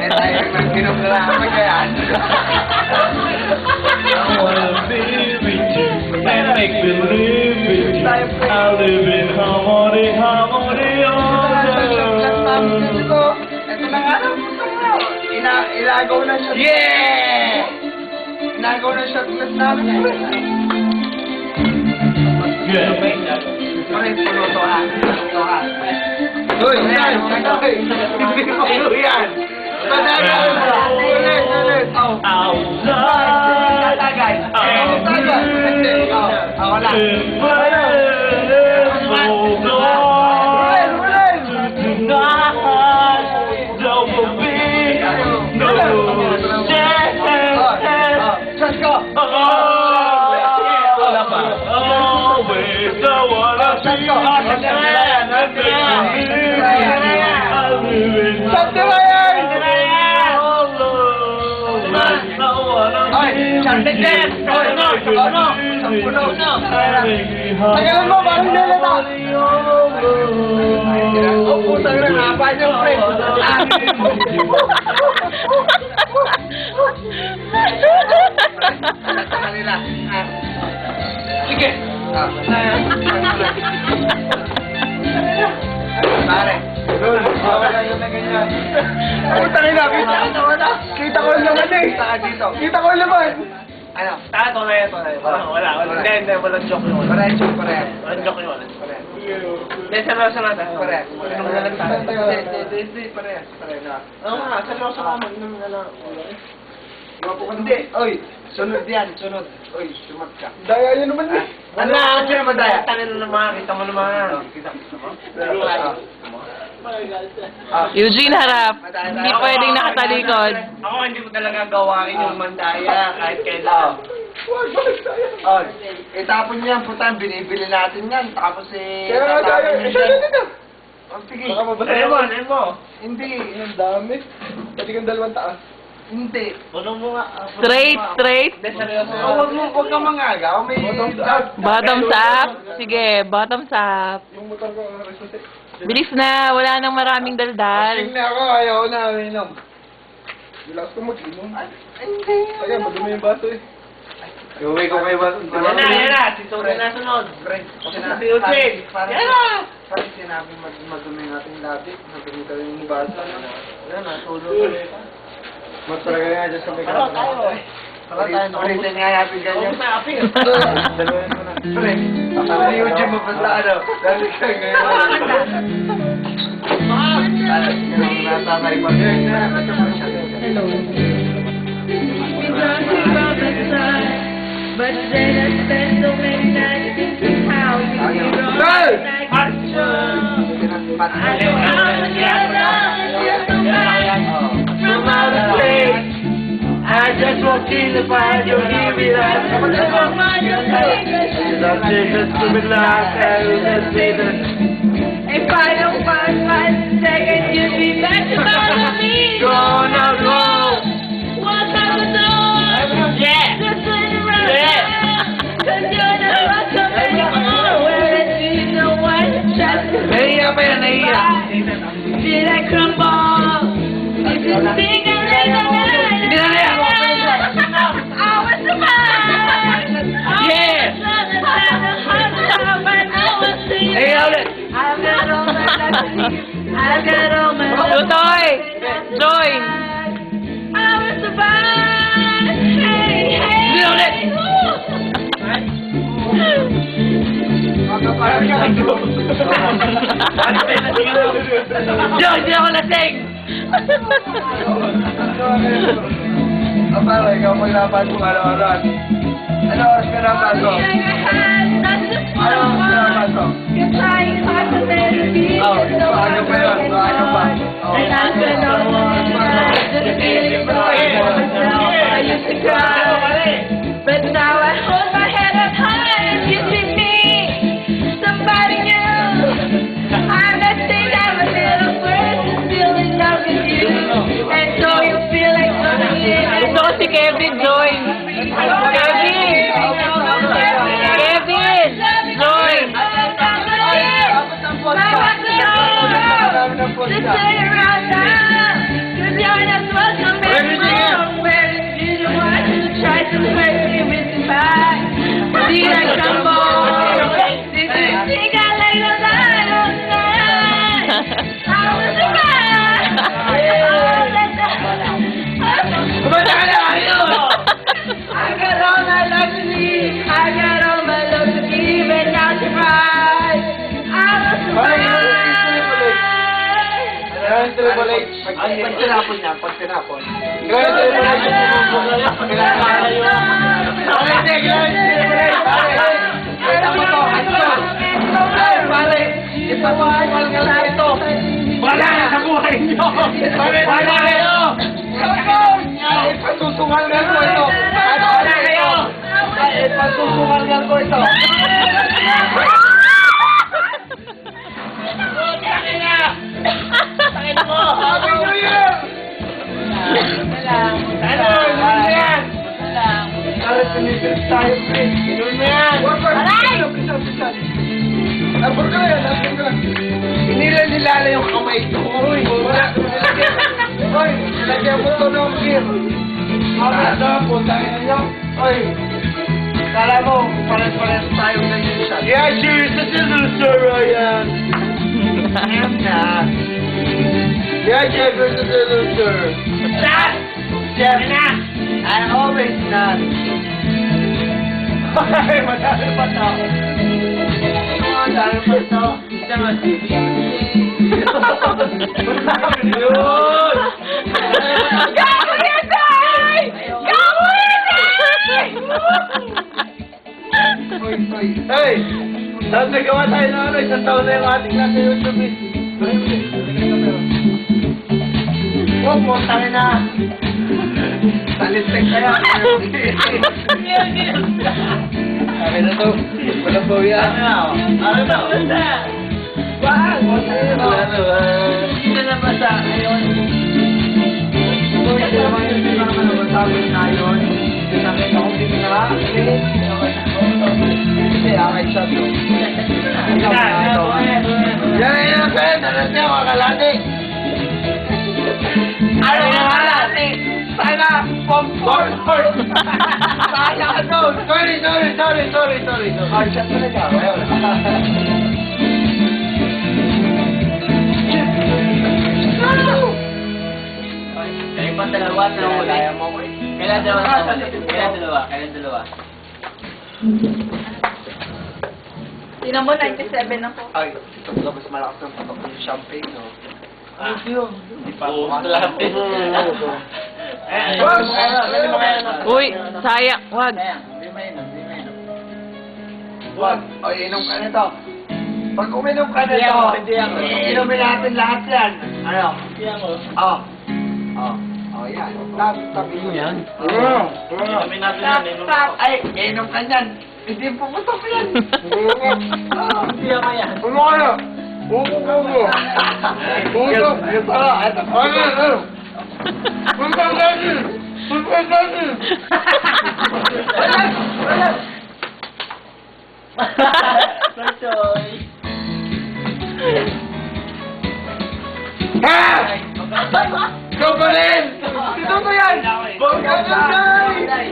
Eh, tayo nag-inom na lang ako yan. I wanna be with you and make believe with you. I live in harmony, harmony all Ito na nga lang. Ilagaw na shot. Yeah! Ilagaw na shot glass namin. Good. Pare, puno to ha. Uy, yan. Hindi mo puno yan. Ulit. Outside. Tagay. Wala. Tagalan mo, parang nilata. Oh, putang na nga, pa yung friend. Kanila. Sige. Pare. Putang ina, kita ko yung laman eh. Kita ko yung laman. Ano? Tato na yan. Wala. Hindi, walang joke yun. Pareho. Walang joke yun. Hindi, seryoso na tayo. Pareho. Inom na lang tayo. Hindi, pareho na. Oo nga, seryoso ka, mag-inom na lang. Hindi, oy, sunod yan, sunod. Oy, sumag ka. Daya yun naman eh. Ano naman daya? Tangin na naman, kita mo naman. Kita mo? Eugene, harap. Hindi pwedeng nakatalikod. Ako hindi ko talaga gawain yung mandaya kahit kailan. Oh, itapon niyan, putang, binibili natin yan. Tapos Kaya nga daya, siya na din ah. Oh, sige. Baka mabasa Ano mo? Hindi. Ang dami. Pati kang dalawang taas. Hindi. Puno mo nga. Straight. Hindi, seryoso. Huwag kang mangagaw. May Bottoms up. Sige, bottoms up. Yung motor ko, resusi. Bilis na, wala nang maraming daldal. Tingnan na ako, ayaw na minom. Relax ko mag-inom. Hindi. Kaya madumi yung baso eh. Iuwi ko kayo ba? Yan na. Si Tony na sunod. Si Eugene. Yan na. Parang sinabi madumi natin labi. Madumi tayo yung baso. Yan na, tulog ulit. Mas talaga nga dyan sa may Tara tayo. Ulitin nga natin ganyan. Huwag na, aping. Dalawin mo na. Pre, si Eugene mo basta ano. Dali ka ngayon. Natatay pa. Hello. But then I spent so many nights thinking how you feel like From outer space, I just walked in to find you here with us. Just take a stupid laugh and let's say that. if I don't find 5 seconds, you'll be back to follow me. Gonna go. Walk out the door. Yeah. Just turn around. Yeah. Cause you're not welcome anymore. Where is no one just Nahiya pa yan, nahiya. did I crumble? If you think I'm in the night, Hindi na nahiya. I was surprised. Yeah. Nahiya ulit. I've got all my I've got all my Tutoy! Join! I was surprised. Hey, hey. Hindi na ulit. Joy, hindi ako lasing. Para ikaw maglaban kung ano-ano. Ano oras ka na pasok? Ano oras ka na pasok? You're trying hard to let it be. Maaga pa yun. Maaga pa. And I spent all my time just feeling sorry for myself. I used to cry, but now I hold my head up high and you see me, somebody new. I'm that thing I'm a little person still in love with you, and so you feel like something. Gusto ko si Kevin, join! Kevin! Kevin! Join! Just turn around now, 'cause you're not tinapon. Wala na sa buhay niyo! Wala kayo! Ipasusungalgan ko ito! Wala kayo! Ipasusungalgan ko ito! Tangin mo! Happy New Year! Ano? Inumin mo yan! Para tumigil tayo, please. Inumin mo yan! Abor ka yan, abor ka. Nilala yung kamay ko. Uy, wala. Uy, nilagyan mo to ng beer. Ano, punta ka na yun. Uy, kala mo, pares-pares tayo ganyan siya. Yeah, cheers to the loser, Ryan! Ayan na. Yeah, cheers to the loser. Stop! Jeff, na! I always not. Ay, madami pa to. Dahil pa ito. Yun! Gago yan, Day! Gago yan, Day! Hey! Tapos nagawa tayo na isang taon na yung ating nasa YouTube eh. Huwag mo, tayo na. Salistek kaya. Sabi na to. Walang bawian. Ano ba? Wag! Hindi na naman sa ngayon. Ito naman yung hindi naman nabasabi na yun. Sakit ako bigla. Hindi, akay siya to. Yan ay yung sa'yo. Dalas niya mga kalati. Ano nga kalate? Sana, popcorn. Sana, ano? Sorry. Ay, siya talaga. Kayo pa dalawa na huli. Kailan dalawa na huli? Kailan dalawa? Tingnan mo, 97 ako. Ay, ito mas malakas ng patok ng champagne, no? Hindi pa ako makalapit. Uy, sayang. Wag. Wag. O, inom ka nito. Pag uminom ka Hindi nito, ako, hindi ako. inumin natin lahat yan. Ano? Hindi ako. Yan. Tabi mo yan. Inumin natin yan. Inumin ako. Ay, inom ka yan. Hindi pumutok yan. Hindi ako yan. Ano kaya? Puputok mo. Puputok. Ano? Puputok natin. Puputok natin. Wala. Sorry. Ha! Ikaw pa rin! Sino to yan? Huwag ka na, Day!